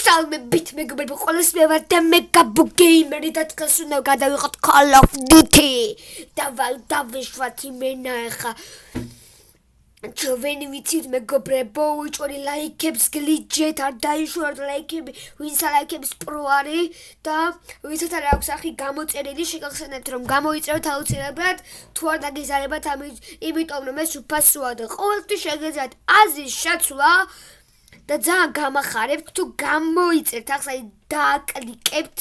მოგესალმებით მეგობრებო, ყველას მე ვარ და მე გაბუ გეიმერი და დღეს უნდა გადავიღოთ Call of Duty. დავეშვათ იმენა ახლა. ჩვენი ვიცით მეგობრებო, უჭველი ლაიქებს გლიჯეთ, არ დაიშვათ ლაიქები, ვინც ლაიქებს პრო არის და ვინცაც არ აქვს ახი გამოწერილი, შეგახსენებთ რომ გამოიწეროთ აუცილებლად, თუ არ დაგიზარებათ იმიტომ რომ ეს უფასოა და ყოველთვის შეგეძლოთ აზრის შეცვლა. და ძალიან გამახარებთ თუ გამოიწერთ ახლა დააკლიკებთ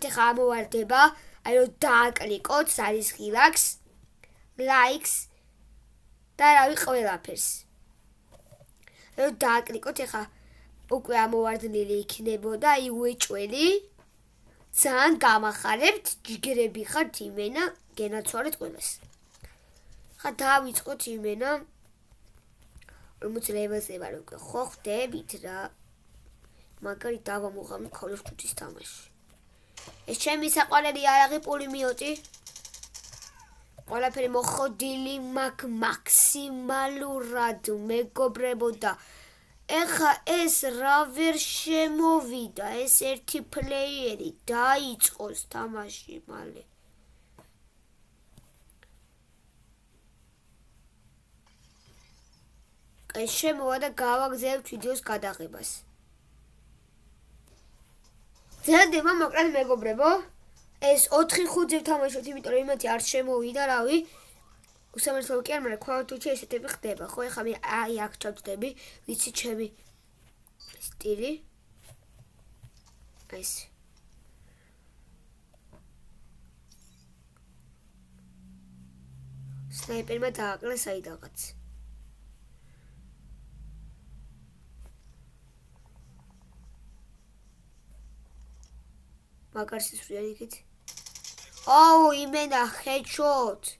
ახლა ამოვარდება აი რომ დააკლიკოთ არის ღილაკს ლაიქს და რავი ყველაფერს რომ დააკლიკოთ ახლა უკვე ამოვარდნილი იქნებოდა აი უეჭველი ძალიან გამახარებთ ჯიგრები ხართ იმენა გენაცვალეთ ყველას ხა დავიწყოთ იმენა ლეველზე ვარ უკვე ხო ხდებით რა მაგარი დავამოღამი Call of Duty-ს თამაში ეს ჩემი საყვარელი არაღი პულიმიოტი ყველაფერი მოხოდილი მაგ მაქსიმალურად მეგობრებო და ეხა ეს რა ვერ შემოვიდა ეს ერთი პლეიერი დაიწყოს თამაში მალე ეს შემოვა და გავაგზავნებთ ვიდეოს გადაღებას. ძადება მოკლედ მეგობრებო, ეს 4-5-ზე ვთამაშობთ, იმიტომ რომ იმათი არ შემოვიდა, რავი. უსამართლო კი არ, მაგრამ Call of Duty ესეთები ხდება, ხო? ეხლა მე აი აქ ჩავწდები, ვიცი ჩემი სტილი. ეს. სნაიპერმა დააკლა საიდანღაც. მაგარს ის ვიარ იქით. Oh, იმენა headshot.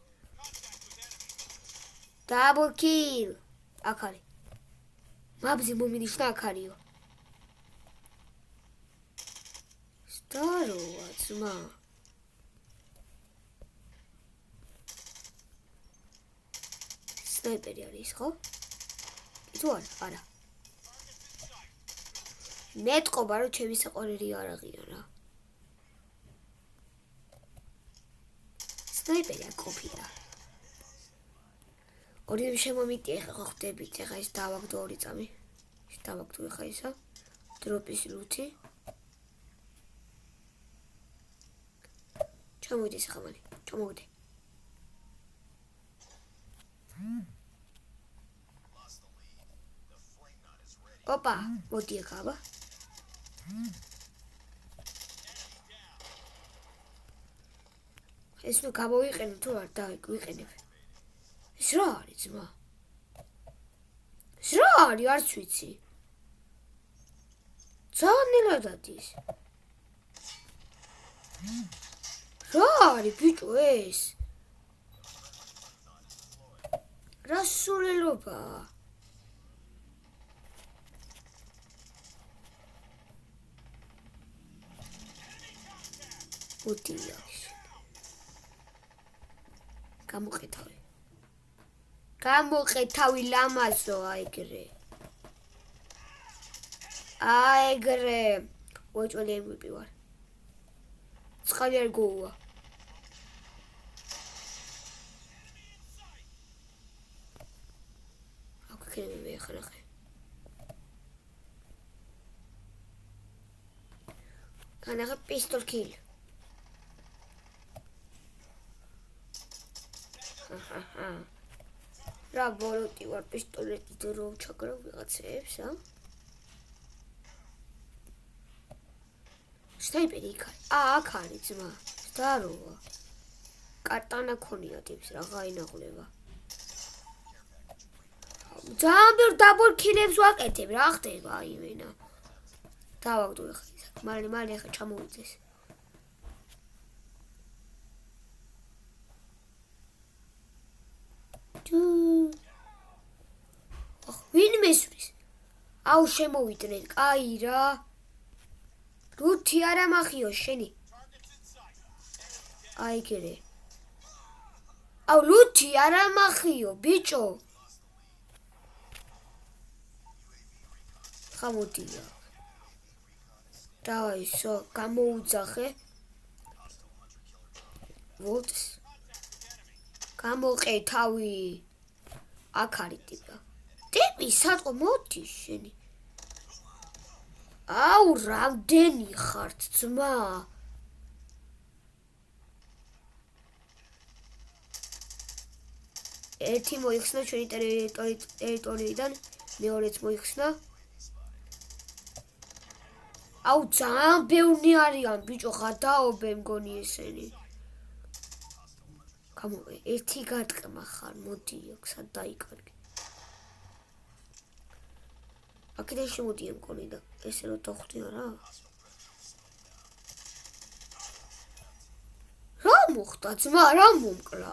Double kill. აქ არის. მაბზი მომინიშნა აქ არისო. სტაროა ძმა. სნაიპერი არის ხო? თუ არა. მეტყობა რომ ჩემი საყვარელი არაღია რა. სნაიპერი აკოფია. ორი შემომიტი ახლა ხო ხდებით, ახლა ის დავაგდო ორი წამი. ის დავაგდო ახლა ისა. დროპის ლუთი. ჩამოვიდეს ახლა მალე. ჩამოვიდე. ოპა, მოდი ახლა აბა. ეს ნუ გამოვიყენო თუ არ დავიყენებ. ეს რა არის ძმა? ეს რა არის არც ვიცი. ძალიან ნელად ადის. რა არის ბიჭო ეს? რა სულელობაა? ოდია. გამოყეთავი ლამაზო აიგრე უეჭველი MVP ვარ ცხალი არ გოუა აქ ქები ახლა განაღა პისტოლ კილ რა ბოლოტი ვარ პისტოლეტით რომ ჩაგროვ ვიღაცებს, სნაიპერი იქ არის. აქ არის ძმა. ზდაროა. კატანა ქონია ტიპს რა გაინაღლება. ძალიან ბევრ დაბლ კილებს ვაკეთებ, რა ხდება იმენა. დავაგდო ახლა ისაკ. მალე ახლა ჩამოვიდეს. ვინ მესვრის? აუ შემოვიდნენ, კაი რა. რუთი არა მახიო შენი. აიგერე. აუ რუთი არა მახიო, ბიჭო. ხამოდია. დავაი სო გამოუძახე ვოლტს გამოყე თავი აქ არის ტიპი სატყო მოდი შენი აუ რამდენი ხართ ძმა ერთი მოიხსნა ჩვენი ტერიტორიიდან მეორეც მოიხსნა აუ ძალიან ბევრი არიან ბიჭო გადაობე მგონი ესენი გამოყე ერთი გატყმა ხარ მოდი აქ სად დაიკარგე აქედან შემოდიან მგონი და ესე რომ დავხვდი არა რა მოხდა ძმა რა მომკლა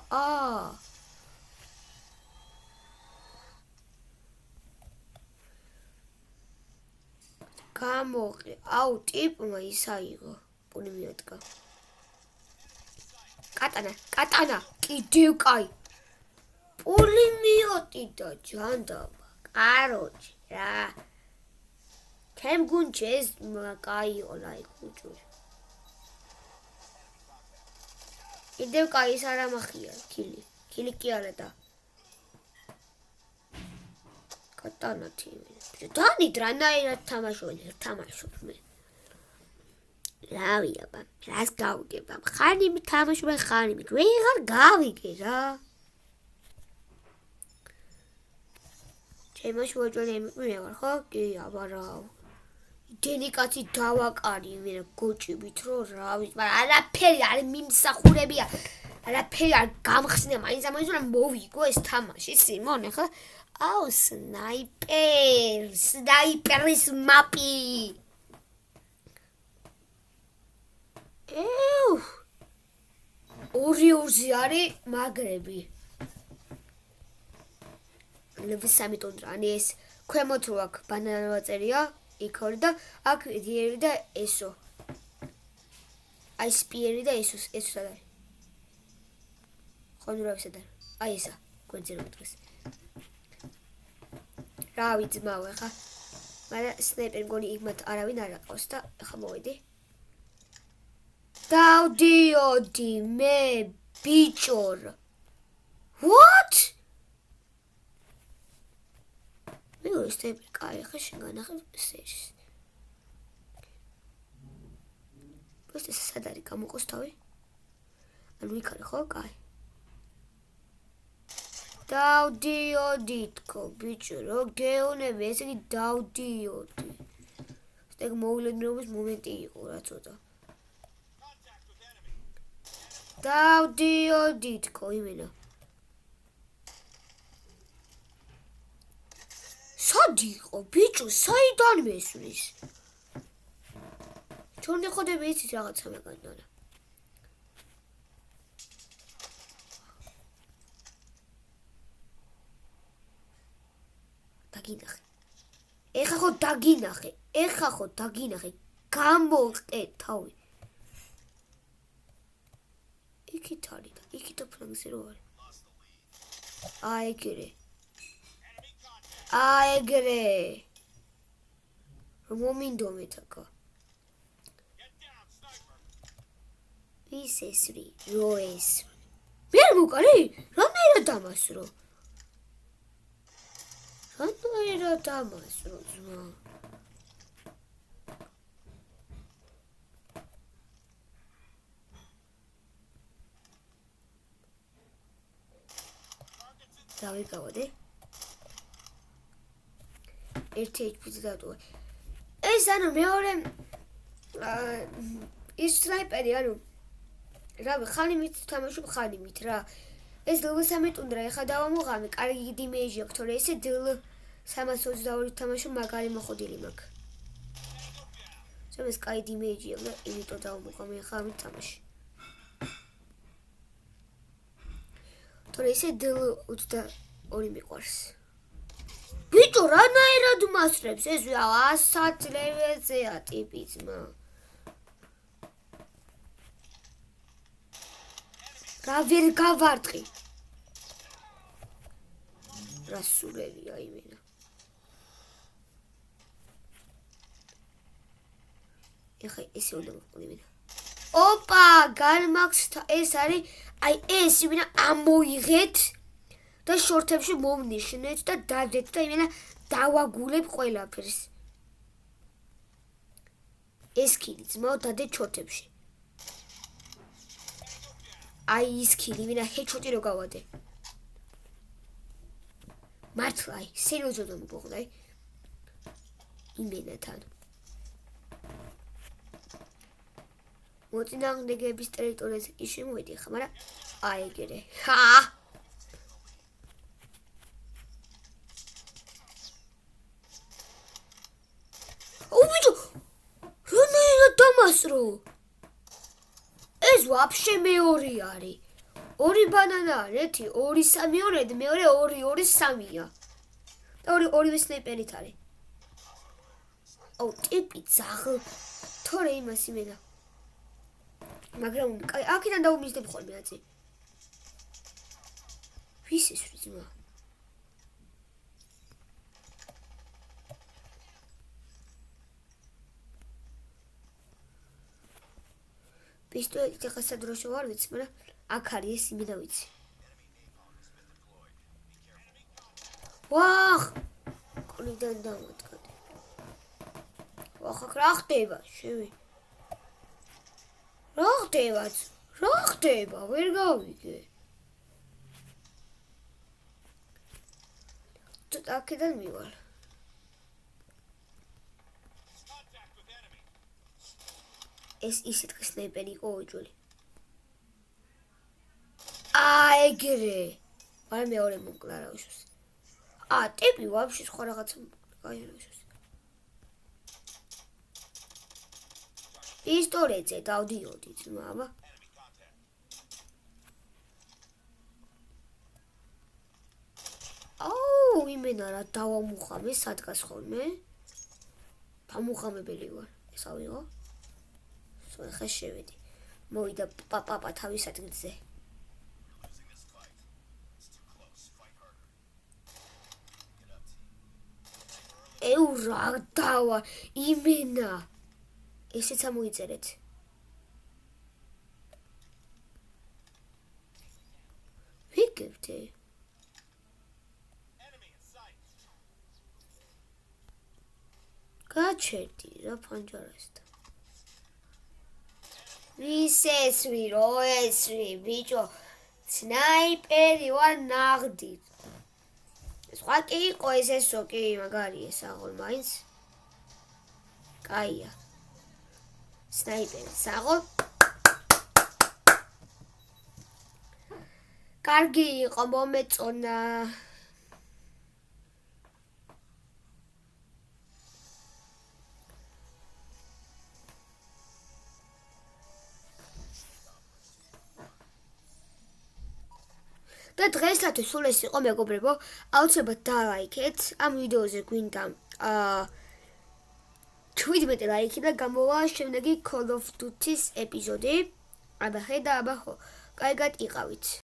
გამოყე აუ ტიპმა ის აიღო პული მიადგა კატანა კიდევ კაი პული მიოტიდა ჯანდაბა კაროჩი რა თემ გუნჩეს კაიო რაი ხუჭური კიდევ კაი ის არ ამახია კილი კი არა და კატანა თივი დანით რანაირად თამაშობ მე რავია ბა რას გავიგებ ხანი თამაშობ ხანი ვეღარ გავიგე რა ჩემაშ ვაჭველი მე ვარ ხო კი აბარა დენიკაცი დავაკარი მე გოჭებით რო რავი მაგრამ არაფერი არ მიმსახურებია არაფერი არ გამხსნა მაინც რომ მოვიგო ეს თამაში სიმონ ხო აუ სნაიპერის მაპი ორი არის მაგრები ლევისამი ტუნდრანი ეს ქვემოთ რო აქ ბანანა ვაწერია იქ ორი და აქ დიერი და ესო აი სპიერი და ეს სადარი ხონურავი სადარი აი ესა გვერდზე რომ დღეს რავი ძმაო ხა მაგრამ სნაიპერი მგონი იმათ არავინ არ აყავს და ხა მოვედი დავდიოდი მე ბიჭორ what მე ვესტები კაი ხა შეგანახე სერის პროსტეს სადარი გამოყოს თავი ანუ იქ არის ხო კაი დავდიოდითქო ბიჭო რო გეუნები ესე იგი დავდიოდი ეგ მოულოდნელობის მომენტი იყო რა ცოტა დავდიოდითქო იმენა სად იყო ბიჭო საიდან მესვრის ჩონე ხოდები იცით რაღაცა მაგანდანა ეხა ხო დაგინახე გამოყე თავი იქით არის და იქით ფრანგზე რო არის აეგრე რომ მომინდო მეთაკა ის ესრი რო ეს მე მოკარი რანაირად დამასრო რანაირად დამასრო ძმა დავიკავდე ერთი HP-ზე დატოვა ეს ანუ მეორე ის სნაიპერი ანუ რავი ხანი მით თამაშობ ხანი მით რა ეს დლ3 ტუნდრა ეხა დავამოღამე კარგი დიმეიჯი აქვს თორე ესე დლ322 თამაშობ მაგარი მოხდილი მაქვს ეს კაი დიმეიჯი აქვს და იმიტომ დავამოღამე ეხა ამით თამაში თორე ესე დლ22 მიყვარს ბიჭო რანაირად მასრებს ეს 100 ლეველზეა ტიპი ძმა რა ვერ გავარტყი რა სულელია იმენა ეხა ესე უნდა მოვყოლი. ოპა, განმაქვს ეს არის, აი ეს იმენა ამოიღეთ და შორთებში მოვნიშნეთ და დადეთ და იმენა დავაგულებ ყველაფერს. ეს ქილი ძმაო დადეთ შორთებში. აი ის ქილი იმენა ჰედშოტი რო გავადე. მართლა აი სერიოზულად მოგხდა აი იმენათან. მოწინააღმდეგეების ტერიტორიაზე კი შემოვედი ხა, მაგრამ აი ეგრე. ხა უბიჯო რანაირად დამასრო ეს ვაფშე მეორე არის 2 ბანანა არის 1 2 3 2 მეორე 2 2 3-ია და ორივე სნაიპერით არის აუ ტიპი ძაღლ თორე იმას იმენა მაგრამ აქედან დაუმისდებ ხოლმე აწი ვის ის ძმა პისტოლეტით ახლა სადროშო არ ვიცი, მაგრამ აქ არის ეს იმენა ვიცი. ვახ! კოლიდან დამოდგა. ვახ, რა ხდება? შევი. რა ხდება? რა ხდება? ვერ გავიგე. თუ აქედან მივალ. ეს ისეთ სნაიპერი იყო ოჯული. ეგრე. მაგრამ მეორე მოკლა რა უშოს. ტიპი ვაფშე სხვა რაღაცა გაიაროს. პისტოლეტზე დავდიოდი ძმავა. იმენა რა დავამუხამე სადღაც ხოლმე. დამუხამებელი ვარ. ეს ავიღო. ხა შევედი. მოვიდა პაპა თავის ადგილზე. რა დავა იმენა. ესეც ამოიწერეთ. ვიგებდი. გაჩერდი რა პანჯარასთან. ვისესვი რო ესვი ბიჭო სნაიპერი ვარ ნაღდი სხვა კი იყო ესო კი მაგარია საღოლ მაინც კაია სნაიპერი საღოლ კარგი იყო მომეწონა და დღეისათვის სულ ეს იყო მეგობრებო, აუცილებლად დალაიქეთ ამ ვიდეოზე გვინდა 17 ლაიქი და გამოვა შემდეგი Call of Duty-ს ეპიზოდი. აბა ხედა აბა ხო, კარგად იყავით.